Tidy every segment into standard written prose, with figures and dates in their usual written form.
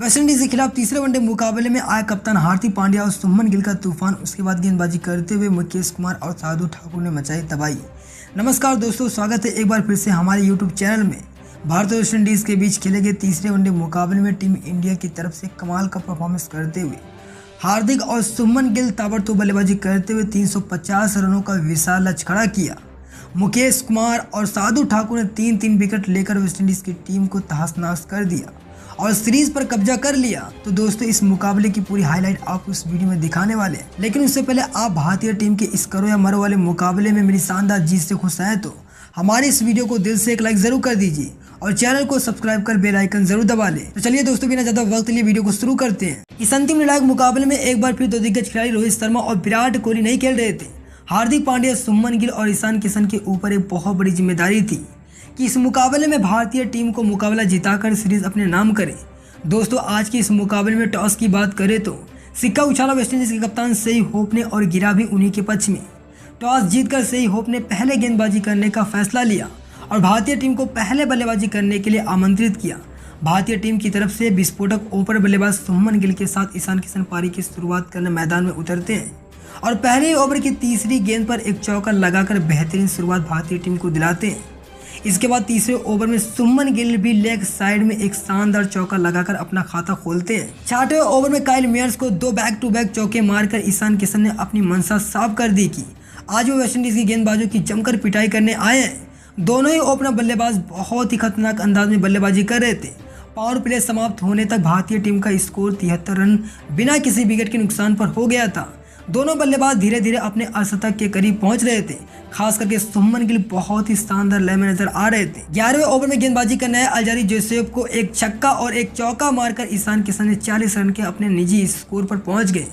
West Indies के खिलाफ तीसरे वनडे मुकाबले में आए कप्तान हार्दिक पांड्या और शुभमन गिल का तूफान। उसके बाद गेंदबाजी करते हुए मुकेश कुमार और शार्दुल ठाकुर ने मचाई तबाही। नमस्कार दोस्तों, स्वागत है एक बार फिर से हमारे यूट्यूब चैनल में। भारत और वेस्टइंडीज़ के बीच खेले गए तीसरे वनडे मुकाबले में टीम इंडिया की तरफ से कमाल का परफॉर्मेंस करते हुए हार्दिक और शुभमन गिल ताबड़तोड़ बल्लेबाजी करते हुए 350 रनों का विशाल लक्ष्य खड़ा किया। मुकेश कुमार और शार्दुल ठाकुर ने 3-3 विकेट लेकर वेस्टइंडीज़ की टीम को तहस-नहस कर दिया और सीरीज पर कब्जा कर लिया। तो दोस्तों, इस मुकाबले की पूरी हाईलाइट आपको इस वीडियो में दिखाने वाले हैं, लेकिन उससे पहले आप भारतीय टीम के इस करो या मरो वाले मुकाबले में मेरी शानदार जीत से खुश हैं तो हमारे इस वीडियो को दिल से एक लाइक जरूर कर दीजिए और चैनल को सब्सक्राइब कर बेल आइकन जरूर दबा लें। तो चलिए दोस्तों, बिना ज्यादा वक्त लिए वीडियो को शुरू करते हैं। इस अंतिम निर्णायक मुकाबले में एक बार फिर दो दिग्गज खिलाड़ी रोहित शर्मा और विराट कोहली नहीं खेल रहे थे। हार्दिक पांड्या, शुभमन गिल और ईशान किशन के ऊपर एक बहुत बड़ी जिम्मेदारी थी कि इस मुकाबले में भारतीय टीम को मुकाबला जिताकर सीरीज अपने नाम करे। दोस्तों, आज के इस मुकाबले में टॉस की बात करें तो सिक्का उछाला वेस्टइंडीज के कप्तान सेई होप ने और गिरा भी उन्हीं के पक्ष में। टॉस जीतकर सेई होप ने पहले गेंदबाजी करने का फैसला लिया और भारतीय टीम को पहले बल्लेबाजी करने के लिए आमंत्रित किया। भारतीय टीम की तरफ से विस्फोटक ओपनर बल्लेबाज शुभमन गिल के साथ ईशान किशन पारी की शुरुआत करने मैदान में उतरते हैं और पहले ओवर की तीसरी गेंद पर एक चौका लगाकर बेहतरीन शुरुआत भारतीय टीम को दिलाते हैं। इसके बाद तीसरे ओवर में शुभमन गिल भी लेग साइड में एक शानदार चौका लगाकर अपना खाता खोलते हैं। छठवें ओवर में काइल मेयर्स को 2 बैक टू बैक चौके मारकर ईशान किशन ने अपनी मंशा साफ कर दी कि आज वो वेस्टइंडीज की गेंदबाजों की जमकर पिटाई करने आए हैं। दोनों ही ओपनर बल्लेबाज बहुत ही खतरनाक अंदाज में बल्लेबाजी कर रहे थे। पावर प्ले समाप्त होने तक भारतीय टीम का स्कोर 73 रन बिना किसी विकेट के नुकसान पर हो गया था। दोनों बल्लेबाज धीरे धीरे अपने अर्धशतक के करीब पहुंच रहे थे। खास करके शुभमन गिल बहुत ही शानदार लय में नजर आ रहे थे। 11वें ओवर में गेंदबाजी करने आए अल्जारी जोसेफ को एक छक्का और एक चौका मारकर ईशान किशन ने 40 रन के अपने निजी स्कोर पर पहुंच गए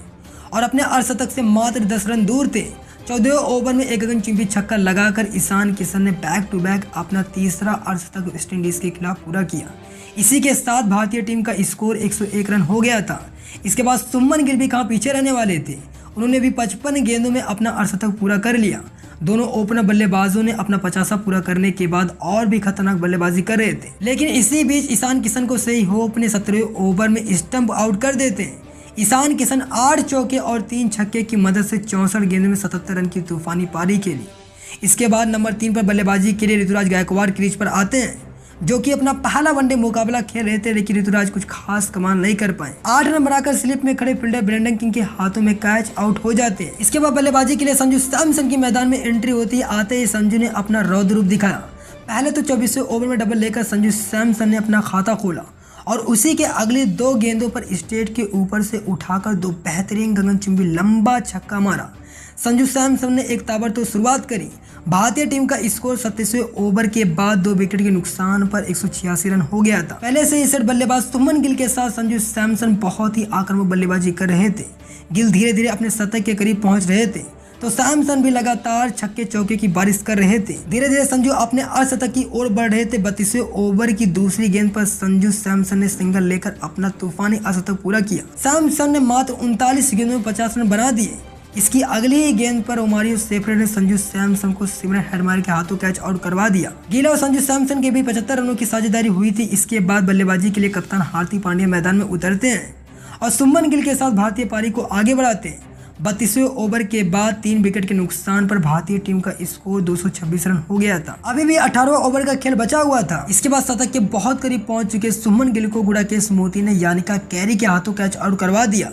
और अपने अर्धशतक से मात्र 10 रन दूर थे। 14वें ओवर में एक गगनचुंबी छक्का लगाकर ईशान किशन ने बैक टू बैक अपना तीसरा अर्धशतक वेस्टइंडीज के खिलाफ पूरा किया। इसी के साथ भारतीय टीम का स्कोर 101 रन हो गया था। इसके बाद शुभमन गिल भी कहाँ पीछे रहने वाले थे। उन्होंने भी 55 गेंदों में अपना अर्धशतक पूरा कर लिया। दोनों ओपनर बल्लेबाजों ने अपना 50 पूरा करने के बाद और भी खतरनाक बल्लेबाजी कर रहे थे, लेकिन इसी बीच ईशान किशन को सेई होप ने 17वें ओवर में स्टंप आउट कर देते हैं। ईशान किशन 8 चौके और 3 छक्के की मदद से 64 गेंदों में 77 रन की तूफानी पारी खेली। इसके बाद नंबर 3 पर बल्लेबाजी के लिए ऋतुराज गायकवाड़ क्रीज पर आते हैं, जो कि अपना पहला वनडे मुकाबला खेल रहे थे, लेकिन ऋतुराज कुछ खास कमाल नहीं कर पाए। 8 रन बनाकर स्लिप में खड़े फील्डर ब्रेंडन किंग के हाथों में कैच आउट हो जाते हैं। इसके बाद बल्लेबाजी के लिए संजू सैमसन की मैदान में एंट्री होती है। आते ही संजू ने अपना रौद्र रूप दिखाया। पहले तो 24वें ओवर में डबल लेकर संजू सैमसन ने अपना खाता खोला और उसी के अगले 2 गेंदों पर स्टेट के ऊपर से उठाकर 2 बेहतरीन गगनचुंबी लंबा छक्का मारा। संजू सैमसन ने एक ताबड़तोड़ शुरुआत करी। भारतीय टीम का स्कोर 27वें ओवर के बाद 2 विकेट के नुकसान पर 186 रन हो गया था। पहले से ही सेट बल्लेबाज शुभमन गिल के साथ संजू सैमसन बहुत ही आक्रामक बल्लेबाजी कर रहे थे। गिल धीरे धीरे अपने शतक के करीब पहुंच रहे थे तो सैमसन भी लगातार छक्के चौके की बारिश कर रहे थे। धीरे धीरे संजू अपने अर्धशतक की ओर बढ़ रहे थे। 32वें ओवर की दूसरी गेंद पर संजू सैमसन ने सिंगल लेकर अपना तूफानी अर्धशतक पूरा किया। सैमसन ने मात्र 39 गेंदों में 50 रन बना दिए। इसकी अगली ही गेंद पर ओमारियो सेफ्रेड ने संजू सैमसन को सिमरन हेटमायर के हाथों कैच आउट करवा दिया। गिल और संजू सैमसन के भी 75 रनों की साझेदारी हुई थी। इसके बाद बल्लेबाजी के लिए कप्तान हार्दिक पांड्या मैदान में उतरते हैं और शुभमन गिल के साथ भारतीय पारी को आगे बढ़ाते हैं। 32वें ओवर के बाद 3 विकेट के नुकसान पर भारतीय टीम का स्कोर 226 रन हो गया था। अभी भी 18वां ओवर का खेल बचा हुआ था। इसके बाद शतक के बहुत करीब पहुंच चुके शुभमन गिल को गुड़ाकेश मोती ने यानिका कैरी के हाथों कैच आउट करवा दिया।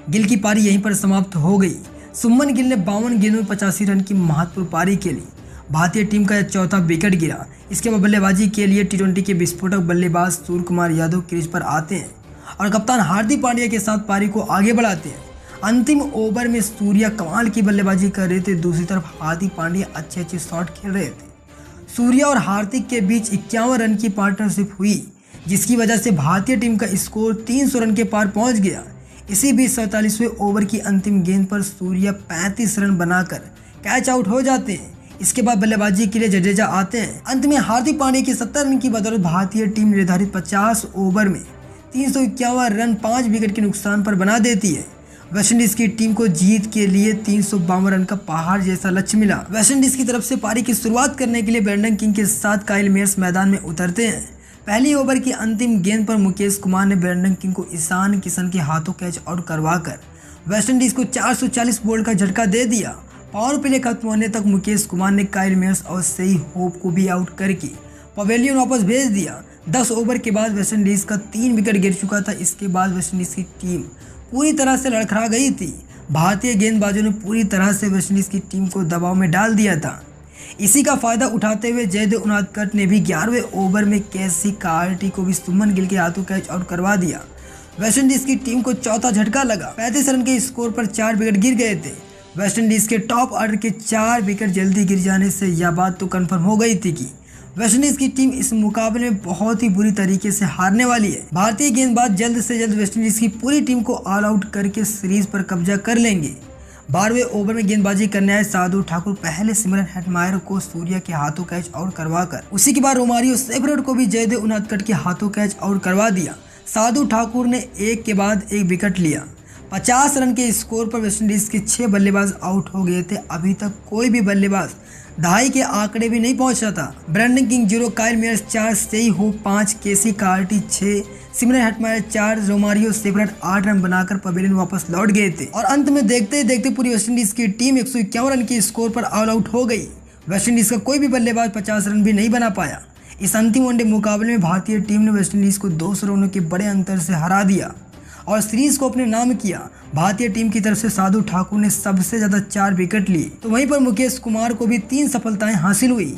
गिल की पारी यहीं पर समाप्त हो गई। शुभमन गिल ने 52 गेंदों में 85 रन की महत्वपूर्ण पारी खेली। भारतीय टीम का 4था विकेट गिरा। इसके बाद बल्लेबाजी के लिए T20 के विस्फोटक बल्लेबाज सूर्य कुमार यादव क्रीज पर आते हैं और कप्तान हार्दिक पांड्या के साथ पारी को आगे बढ़ाते हैं। अंतिम ओवर में सूर्या कमाल की बल्लेबाजी कर रहे थे। दूसरी तरफ हार्दिक पांड्या अच्छे शॉट खेल रहे थे। सूर्या और हार्दिक के बीच 51 रन की पार्टनरशिप हुई, जिसकी वजह से भारतीय टीम का स्कोर 300 रन के पार पहुंच गया। इसी बीच 47वें ओवर की अंतिम गेंद पर सूर्या 35 रन बनाकर कैच आउट हो जाते हैं। इसके बाद बल्लेबाजी के लिए जडेजा आते हैं। अंत में हार्दिक पांड्या की 70 रन की बदौलत भारतीय टीम निर्धारित 50 ओवर में 351 रन 5 विकेट के नुकसान पर बना देती है। वेस्टइंडीज की टीम को जीत के लिए 352 रन का पहाड़ जैसा लक्ष्य मिला। वेस्टइंडीज की तरफ से पारी की शुरुआत करने के लिए ब्रेंडन किंग के साथ काइल मेयर्स मैदान में उतरते हैं। पहली ओवर की अंतिम गेंद पर मुकेश कुमार ने ब्रैंडन किंग को ईशान किशन के हाथों कैच आउट करवाकर वेस्टइंडीज को 440 बोल्ट का झटका दे दिया। पावर प्ले खत्म होने तक मुकेश कुमार ने काइल मेयर्स और सही होप को भी आउट करके पवेलियन वापस भेज दिया। 10 ओवर के बाद वेस्टइंडीज का 3 विकेट गिर चुका था। इसके बाद वेस्टइंडीज की टीम पूरी तरह से लड़खड़ा गई थी। भारतीय गेंदबाजों ने पूरी तरह से वेस्टइंडीज की टीम को दबाव में डाल दिया था। इसी का फायदा उठाते हुए जयदेव उनादकट ने भी 11वें ओवर में केसी कार्टी को भी सुमन गिल के हाथों कैच आउट करवा दिया। वेस्टइंडीज की टीम को चौथा झटका लगा। 35 रन के स्कोर पर 4 विकेट गिर गए थे। वेस्टइंडीज के टॉप ऑर्डर के 4 विकेट जल्दी गिर जाने से यह बात तो कंफर्म हो गई थी कि वेस्टइंडीज की टीम इस मुकाबले में बहुत ही बुरी तरीके से हारने वाली है। भारतीय गेंदबाज जल्द से जल्द वेस्टइंडीज की पूरी टीम को ऑल आउट करके सीरीज पर कब्जा कर लेंगे। 12वें ओवर में गेंदबाजी करने आए शार्दुल ठाकुर पहले सिमरन हेटमायर को सूर्या के हाथों कैच आउट करवाकर उसी के बाद रोमारियो सेफरड को भी जयदेव उनादकट के हाथों कैच आउट करवा दिया। शार्दुल ठाकुर ने एक के बाद एक विकेट लिया। 50 रन के स्कोर पर वेस्टइंडीज के 6 बल्लेबाज आउट हो गए थे। अभी तक कोई भी बल्लेबाज दहाई के आंकड़े भी नहीं पहुंचा था। Brandon king 0, Kyle Mayers 4, Shai Hope 5, Keacy Carty 6, Shimron Hetmyer 4, Romario Shepherd 8 run बनाकर पवेलियन वापस लौट गए थे। और अंत में देखते ही देखते पूरी वेस्टइंडीज की टीम 151 रन के स्कोर पर ऑल आउट हो गई। वेस्टइंडीज का कोई भी बल्लेबाज 50 रन भी नहीं बना पाया। इस अंतिम वनडे मुकाबले में भारतीय टीम ने वेस्टइंडीज को 200 रनों के बड़े अंतर से हरा दिया और सीरीज को अपने नाम किया। भारतीय टीम की तरफ से शार्दुल ठाकुर ने सबसे ज्यादा 4 विकेट लिए, तो वहीं पर मुकेश कुमार को भी 3 सफलताएं हासिल हुई।